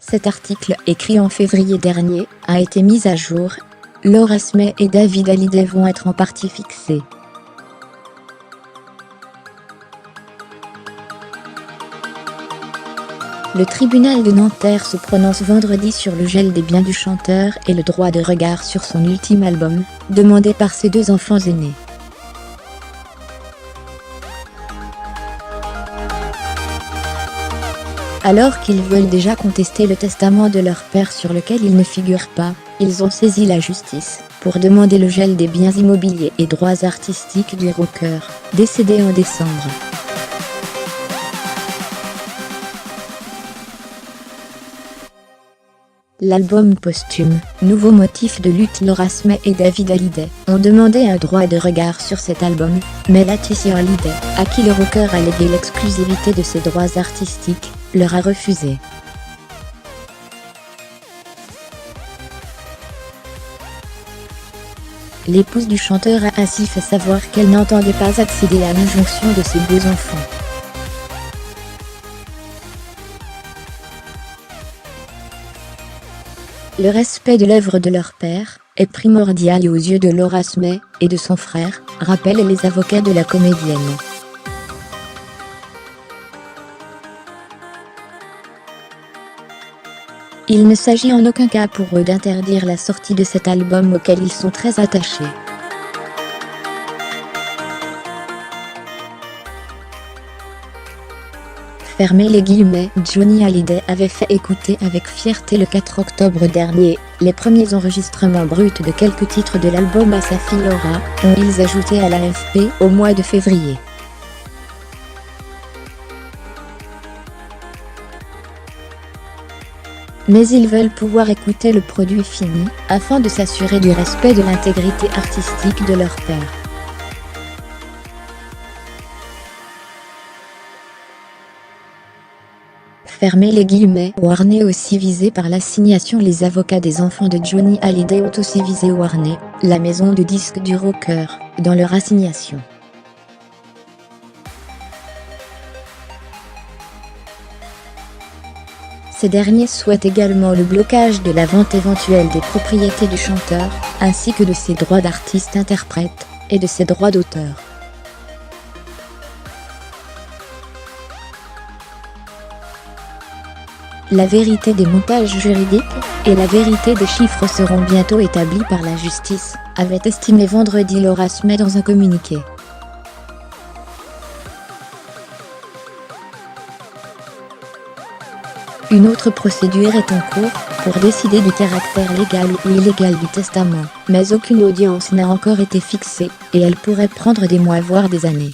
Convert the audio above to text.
Cet article, écrit en février dernier, a été mis à jour. Laura Smay et David Hallyday vont être en partie fixés. Le tribunal de Nanterre se prononce vendredi sur le gel des biens du chanteur et le droit de regard sur son ultime album, demandé par ses deux enfants aînés. Alors qu'ils veulent déjà contester le testament de leur père sur lequel il ne figure pas, ils ont saisi la justice pour demander le gel des biens immobiliers et droits artistiques du rocker, décédé en décembre. L'album posthume, nouveau motif de lutte. Laura Smay et David Hallyday ont demandé un droit de regard sur cet album, mais Laetitia Hallyday, à qui le rocker a légué l'exclusivité de ses droits artistiques, leur a refusé. L'épouse du chanteur a ainsi fait savoir qu'elle n'entendait pas accéder à l'injonction de ses deux enfants. Le respect de l'œuvre de leur père est primordial aux yeux de Laura Smay et de son frère, rappellent les avocats de la comédienne. Il ne s'agit en aucun cas pour eux d'interdire la sortie de cet album auquel ils sont très attachés. Fermez les guillemets. Johnny Hallyday avait fait écouter avec fierté le 4 octobre dernier les premiers enregistrements bruts de quelques titres de l'album à sa fille Laura, ont-ils ajouté à l'AFP au mois de février. Mais ils veulent pouvoir écouter le produit fini, afin de s'assurer du respect de l'intégrité artistique de leur père. Fermez les guillemets. Warner aussi visé par l'assignation. Les avocats des enfants de Johnny Hallyday ont aussi visé Warner, la maison de disques du rocker, dans leur assignation. Ces derniers souhaitent également le blocage de la vente éventuelle des propriétés du chanteur, ainsi que de ses droits d'artiste-interprète, et de ses droits d'auteur. La vérité des montages juridiques et la vérité des chiffres seront bientôt établies par la justice, avait estimé vendredi Laura Smay dans un communiqué. Une autre procédure est en cours pour décider du caractère légal ou illégal du testament, mais aucune audience n'a encore été fixée, et elle pourrait prendre des mois voire des années.